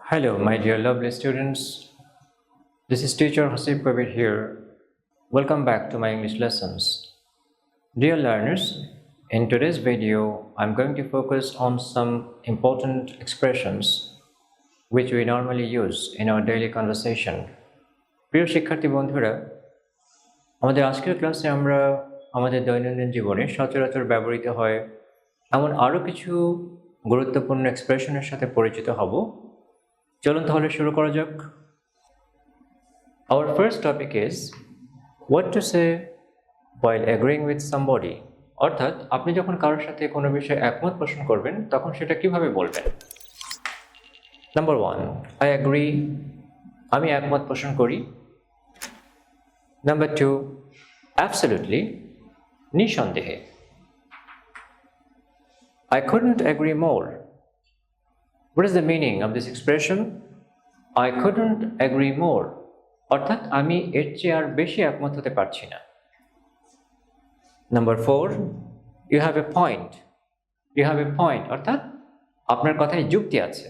Hello, my dear lovely students. This is teacher Hasib Kabir here. Welcome back to my English lessons. Dear learners, in today's video, I'm going to focus on some important expressions which we normally use in our daily conversation. প্রিয় শিক্ষার্থী বন্ধুরা, আমাদের আজকের ক্লাসে আমরা আমাদের দৈনন্দিন জীবনে সচরাচর ব্যবহৃত হয় এমন আরও কিছু গুরুত্বপূর্ণ এক্সপ্রেশনের সাথে পরিচিত হব। চলুন তাহলে শুরু করা যাক। Our first topic is what to say while agreeing with somebody. অর্থাৎ আপনি যখন কারোর সাথে কোনো বিষয়ে একমত পোষণ করবেন তখন সেটা কিভাবে বলবেন। নাম্বার 1, I agree, আমি একমত পোষণ করি। নাম্বার 2, absolutely, নিঃসন্দেহে। I couldn't agree more. What is the meaning of this expression? I couldn't agree more. অর্থাৎ আমি এর চেয়ে আর বেশি একমত হতে পারছি না। Number 4, you have a point. You have a point অর্থাৎ আপনার কথায় যুক্তি আছে।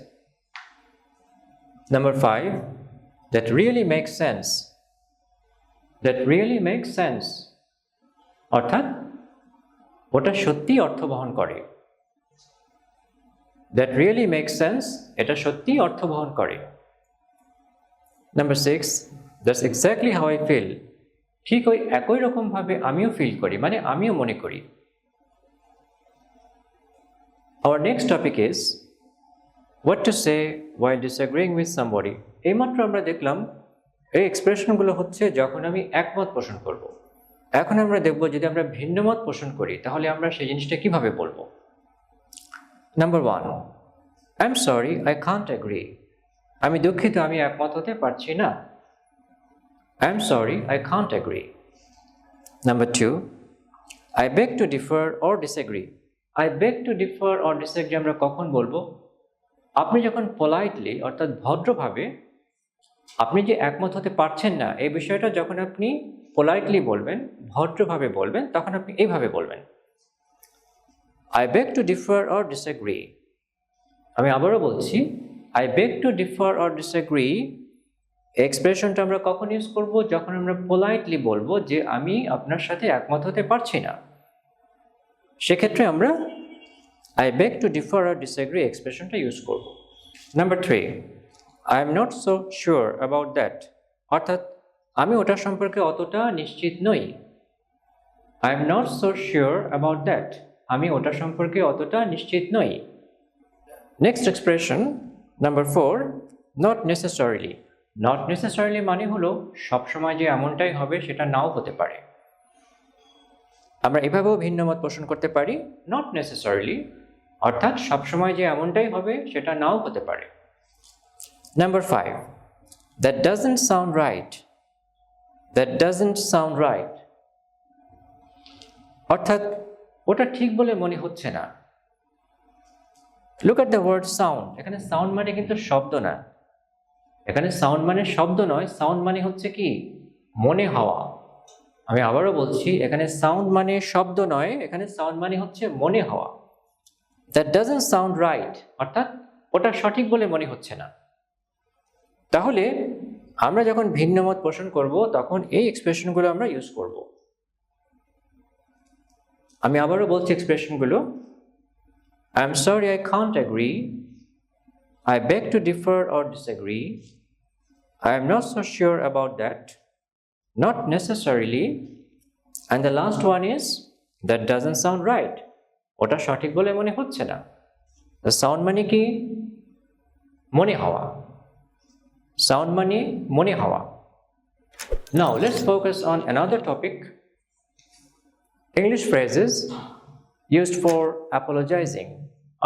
Number 5, that really makes sense. That really makes sense অর্থাৎ ওটা সত্যি অর্থ বহন করে। That really makes sense, এটা সত্যি অর্থ বহন করে। Number 6, that's exactly how I feel. ঠিক ওই একই রকম ভাবে আমিও ফিল করি, মানে আমিও মনে করি। Our next topic is what to say while disagreeing with somebody. এইমাত্র আমরা দেখলাম এই এক্সপ্রেশনগুলো হচ্ছে যখন আমি একমত পোষণ করব। এখন আমরা দেখব যদি আমরা ভিন্নমত পোষণ করি তাহলে আমরা সেই জিনিসটা কিভাবে বলবো। Number 1, I'm sorry, I can't agree. আমি দুঃখিত, আমি একমত হতে পারছি না। I'm sorry, I can't agree. Number 2, I beg to differ or disagree. I beg to differ or disagree আমরা কখন বলবো? আপনি যখন পোলাইটলি অর্থাৎ ভদ্রভাবে আপনি যে একমত হতে পারছেন না এই বিষয়টা যখন আপনি পোলাইটলি বলবেন, ভদ্রভাবে বলবেন, তখন আপনি এইভাবে বলবেন, I beg to differ or disagree. আমি আবারও বলছি, I beg to differ or disagree এক্সপ্রেশনটা আমরা কখন ইউজ করব? যখন আমরা পোলাইটলি বলবো যে আমি আপনার সাথে একমত হতে পারছি না। সেক্ষেত্রে আমরা I beg to differ or disagree এক্সপ্রেশনটা ইউজ করব। Number 3, I am not so sure about that. অর্থাৎ আমি ওটা সম্পর্কে অতটা নিশ্চিত নই। I am not so sure about that. আমি ওটা সম্পর্কে অতটা নিশ্চিত নই। Next expression number 4, not necessarily. Not necessarily মানে হলো সবসময় যে এমনটাই হবে সেটা নাও হতে পারে। আমরা এভাবেও ভিন্নমত পোষণ করতে পারি, not necessarily অর্থাৎ সবসময় যে এমনটাই হবে সেটা নাও হতে পারে। Number 5, that doesn't sound right. That doesn't sound right অর্থাৎ ওটা ঠিক বলে মনে হচ্ছে না। Look at the word sound. এখানে সাউন্ড মানে কিন্তু শব্দ না, এখানে সাউন্ড মানে শব্দ নয়, সাউন্ড মানে হচ্ছে কি মনে হওয়া। আমি আবারও বলছি, এখানে সাউন্ড মানে শব্দ নয়, এখানে সাউন্ড মানে হচ্ছে মনে হওয়া। That doesn't sound right অর্থাৎ ওটা সঠিক বলে মনে হচ্ছে না। তাহলে আমরা যখন ভিন্নমত পোষণ করব তখন এই এক্সপ্রেশনগুলো আমরা ইউজ করব। আমি আবারও বলছি এক্সপ্রেশনগুলো, I'm sorry, I can't agree. I beg to differ or disagree. I am not so sure about that. Not necessarily. And the last one is, that doesn't sound right. ওটা সঠিক বলে মনে হচ্ছে না। The sound মানে কি? মনে হওয়া। Sound মানে মনে হওয়া। Now let's focus on another topic. English phrases used for apologizing.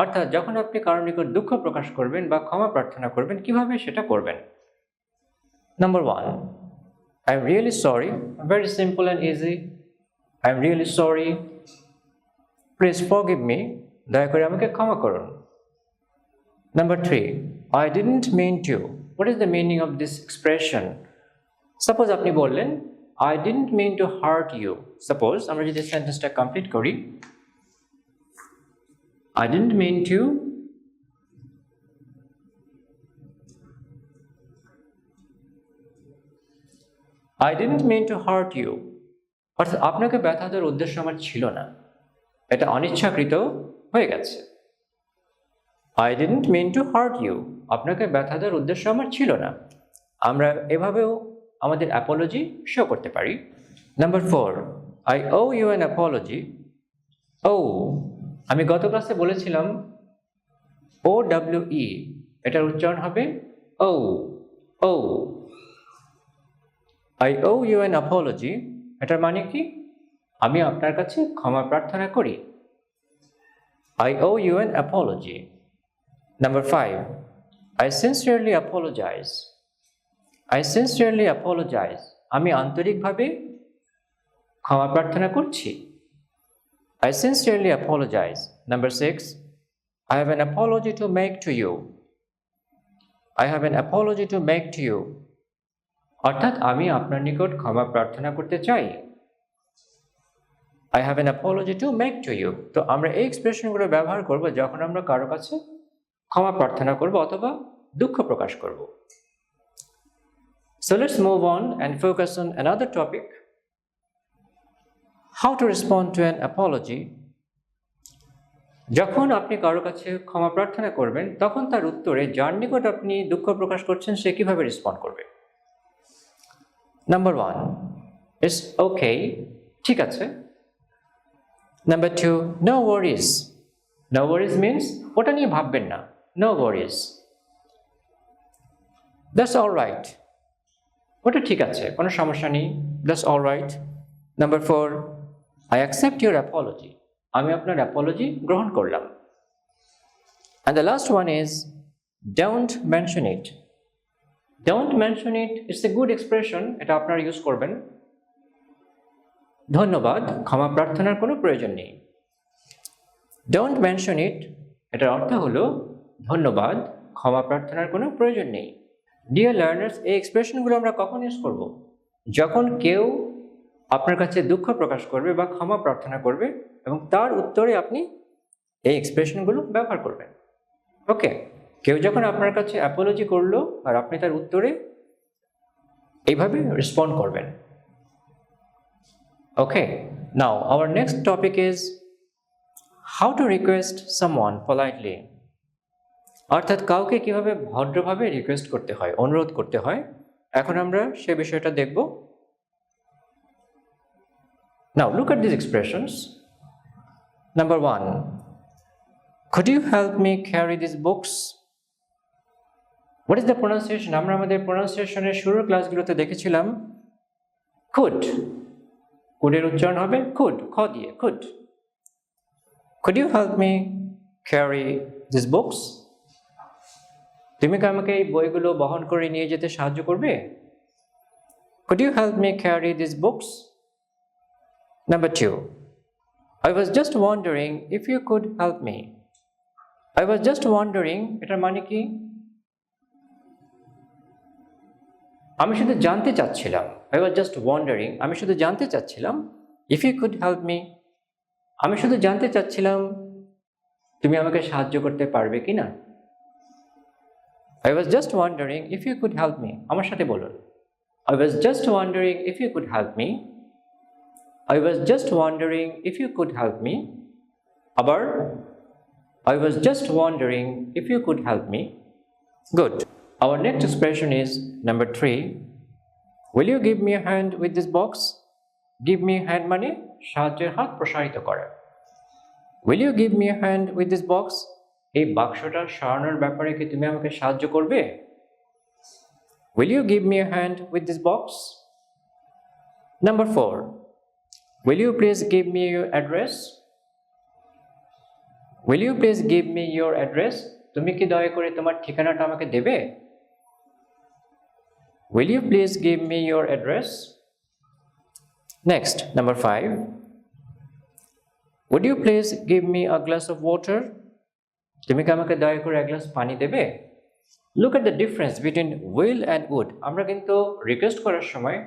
অর্থাৎ যখন আপনি কারোর নিকট দুঃখ প্রকাশ করবেন বা ক্ষমা প্রার্থনা করবেন কিভাবে সেটা করবেন। Number 1, I'm really sorry. Very simple and easy. I'm really sorry. Please forgive me. দয়া করে আমাকে ক্ষমা করুন। Number 3, I didn't mean to. What is the meaning of this expression? Suppose আপনি বললেন I didn't mean to hurt you. Suppose আমরা যদি সেন্টেন্সটা কমপ্লিট করি, I didn't mean to I didn't mean to hurt you. অর্থাৎ আপনাকে ব্যথা দেওয়ার উদ্দেশ্য আমার ছিল না, এটা অনিচ্ছাকৃত হয়ে গেছে। I didn't mean to hurt you. আপনাকে ব্যথা দেওয়ার উদ্দেশ্য আমার ছিল না। আমরা এভাবেও আমাদের অ্যাপোলজি শো করতে পারি। Number 4, I owe you an apology. আমি গত ক্লাসে বলেছিলাম OWE, এটার উচ্চারণ হবে ও। I owe you an apology, এটার মানে কি? আমি আপনার কাছে ক্ষমা প্রার্থনা করি। I owe you an apology. Number 5, I sincerely apologize. I sincerely apologize. আমি আন্তরিকভাবে ক্ষমা প্রার্থনা করছি। I sincerely apologize. Number 6, I have an apology to make to you. I have an apology to make to you. অর্থাৎ আমি আপনার নিকট ক্ষমা প্রার্থনা করতে চাই। I have an apology to make to you. তো আমরা এই এক্সপ্রেশনগুলো ব্যবহার করব যখন আমরা কারো কাছে ক্ষমা প্রার্থনা করব অথবা দুঃখ প্রকাশ করব। So let's move on and focus on another topic. How to respond to an apology. যখন আপনি কারো কাছে ক্ষমা প্রার্থনা করবেন তখন তার উত্তরে যার নিকট আপনি দুঃখ প্রকাশ করছেন সে কিভাবে রেসপন্ড করবে? Number 1, it's okay, ঠিক আছে। Number 2, no worries. No worries means ওটা নিয়ে ভাববেন না, no worries. That's all right. ওটা ঠিক আছে, কোনো সমস্যা নেই, that's all right. Number 4, I accept your apology. আমি আপনার অ্যাপোলজি গ্রহণ করলাম। And the last one is don't mention it. Don't mention it, it's a good expression, এটা আপনারা ইউজ করবেন। ধন্যবাদ, ক্ষমা প্রার্থনার কোনো প্রয়োজন নেই। Don't mention it, এটার অর্থ হলো ধন্যবাদ, ক্ষমা প্রার্থনার কোনো প্রয়োজন নেই। ডিয়ার লার্নার্স, এই এক্সপ্রেশনগুলো আমরা কখন ইউজ করব? যখন কেউ আপনার কাছে দুঃখ প্রকাশ করবে বা ক্ষমা প্রার্থনা করবে এবং তার উত্তরে আপনি এই এক্সপ্রেশনগুলো ব্যবহার করবেন। ওকে, কেউ যখন আপনার কাছে অ্যাপোলজি করলো আর আপনি তার উত্তরে এইভাবে রেসপন্ড করবেন। Okay, now our next topic is how to request someone politely. অর্থাৎ কাউকে কিভাবে ভদ্রভাবে রিকোয়েস্ট করতে হয়, অনুরোধ করতে হয়। এখন আমরা সে বিষয়টা দেখব। Now look at these expressions. Number 1, could you help me carry these books? What is the pronunciation? আমরা আমাদের প্রনাউন্সিয়েশনের শুরুর ক্লাসগুলোতে দেখেছিলাম could এর উচ্চারণ হবে could, খ দিয়ে could. Could you help me carry these books? তুমি কি আমাকে এই বইগুলো বহন করে নিয়ে যেতে সাহায্য করবে? Could you help me carry these books? Number 2, I was just wondering if you could help me. I was just wondering, এটার মানে কি? আমি শুধু জানতে চাচ্ছিলাম। I was just wondering, আমি শুধু জানতে চাচ্ছিলাম if you could help me. আমি শুধু জানতে চাচ্ছিলাম তুমি আমাকে সাহায্য করতে পারবে কিনা? I was just wondering if you could help me. আমার সাথে বলুন, I was just wondering if you could help me. I was just wondering if you could help me. আবার I was just wondering if you could help me. Good. Our next expression is number 3. Will you give me a hand with this box? Give me a hand মানে সাহায্যের হাত প্রসারিত করা। Will you give me a hand with this box? এই বাক্সটা সরানোর ব্যাপারে কি তুমি আমাকে সাহায্য করবে? Will you give me a hand with this box? Number 4. Will you please give me your address? Will you please give me your address? তুমি কি দয়া করে তোমার ঠিকানাটা আমাকে দেবে? Will you please give me your address? Next, number 5. Would you please give me a glass of water? তুমি কি আমাকে দয়া করে এক গ্লাস পানি দেবে? Look at the difference between will and would. আমরা কিন্তু রিকোয়েস্ট করার সময়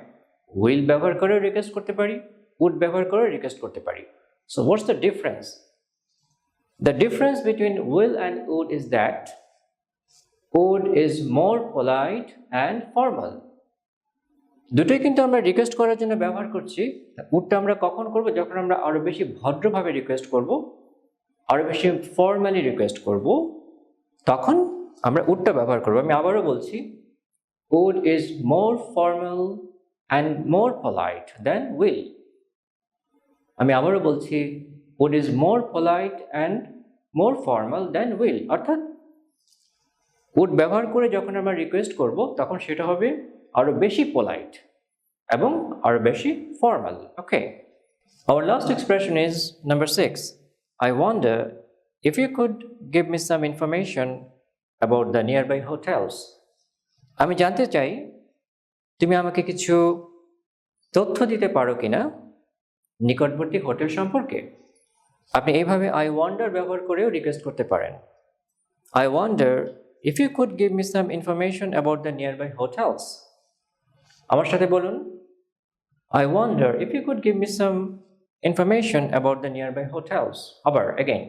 will ব্যবহার করে রিকোয়েস্ট করতে পারি, would ব্যবহার করে রিকোয়েস্ট করতে পারি। So what's the difference? The difference between will and would is that would is more polite and formal. দুটোই কিন্তু আমরা রিকোয়েস্ট করার জন্য ব্যবহার করছি। উডটা আমরা কখন করব? যখন আমরা আরো বেশি ভদ্রভাবে রিকোয়েস্ট করব, আরো বেশি ফর্মালি রিকোয়েস্ট করব, তখন আমরা উডটা ব্যবহার করব। আমি আবারও বলছি, would is more formal and more polite than will. আমি আবারও বলছি, would is more polite and more formal than will. অর্থাৎ would ব্যবহার করে যখন আমরা রিকোয়েস্ট করব তখন সেটা হবে আরো বেশি পোলাইট এবং আরো বেশি formal. Okay, our last expression is number 6. I wonder if you could give me some information about the nearby hotels. আমি জানতে চাই তুমি আমাকে কিছু তথ্য দিতে পারো কিনা নিকটবর্তী হোটেল সম্পর্কে। আপনি এইভাবে I wonder ব্যবহার করেও রিকোয়েস্ট করতে পারেন। I wonder if you could give me some information about the nearby hotels. আমার সাথে বলুন, I wonder if you could give me some information about the nearby hotels. আবার again,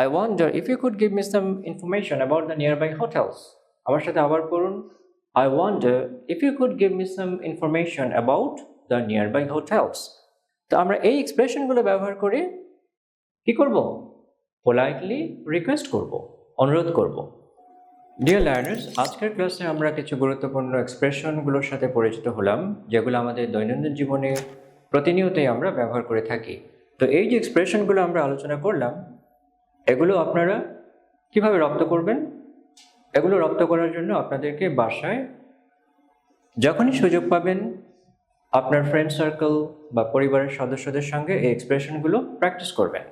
I wonder if you could give me some information about the nearby hotels. আমার সাথে আবার করুন, I wonder if you could give me some information about the nearby hotels. তো আমরা এই এক্সপ্রেশনগুলো ব্যবহার করে কি করব? পোলাইটলি রিকোয়েস্ট করব, অনুরোধ করব। ডিয়ার লার্নার্স, আজকের ক্লাসে আমরা কিছু গুরুত্বপূর্ণ এক্সপ্রেশনগুলোর সাথে পরিচিত হলাম, যেগুলো আমাদের দৈনন্দিন জীবনে প্রতিনিয়তই আমরা ব্যবহার করে থাকি। তো এই যে এক্সপ্রেশনগুলো আমরা আলোচনা করলাম, এগুলো আপনারা কিভাবে রপ্ত করবেন? এগুলো রপ্ত করার জন্য আপনাদেরকে বাসায় যখনই সুযোগ পাবেন আপনার ফ্রেন্ড সার্কেল বা পরিবারের সদস্যদের সঙ্গে এই এক্সপ্রেশনগুলো প্র্যাকটিস করবেন।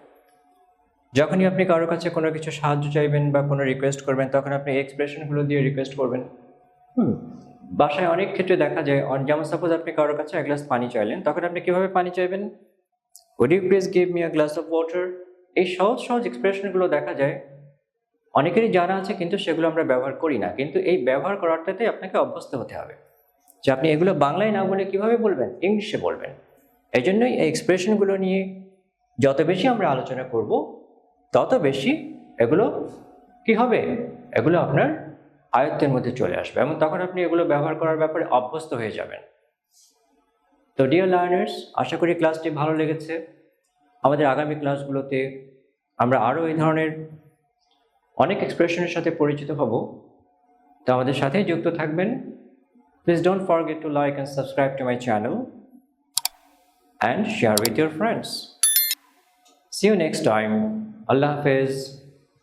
যখনই আপনি কারোর কাছে কোনো কিছু সাহায্য চাইবেন বা কোনো রিকোয়েস্ট করবেন, তখন আপনি এই এক্সপ্রেশনগুলো দিয়ে রিকোয়েস্ট করবেন। বাসায় অনেক ক্ষেত্রে দেখা যায়, যেমন সাপোজ আপনি কারোর কাছে এক গ্লাস পানি চাইলেন, তখন আপনি কিভাবে পানি চাইবেন? Would you please give me a glass of water? এই সহজ সহজ এক্সপ্রেশনগুলো দেখা যায় অনেকেরই জানা আছে, কিন্তু সেগুলো আমরা ব্যবহার করি না। কিন্তু এই ব্যবহার করাটাতে আপনাকে অভ্যস্ত হতে হবে যে আপনি এগুলো বাংলায় না বলে কিভাবে বলবেন, ইংলিশে বলবেন। এই জন্যই এই এক্সপ্রেশনগুলো নিয়ে যত বেশি আমরা আলোচনা করব, তত বেশি এগুলো কি হবে? এগুলো আপনার আয়ত্তের মধ্যে চলে আসবে এবং তখন আপনি এগুলো ব্যবহার করার ব্যাপারে অভ্যস্ত হয়ে যাবেন। তো ডিয়ার লার্নার্স, আশা করি ক্লাসটি ভালো লেগেছে। আমাদের আগামী ক্লাসগুলোতে আমরা আরও এই ধরনের অনেক এক্সপ্রেশনের সাথে পরিচিত হব। তো আমাদের সাথেই যুক্ত থাকবেন। Please don't forget to like and subscribe to my channel and share with your friends. See you next time. Allah Hafiz.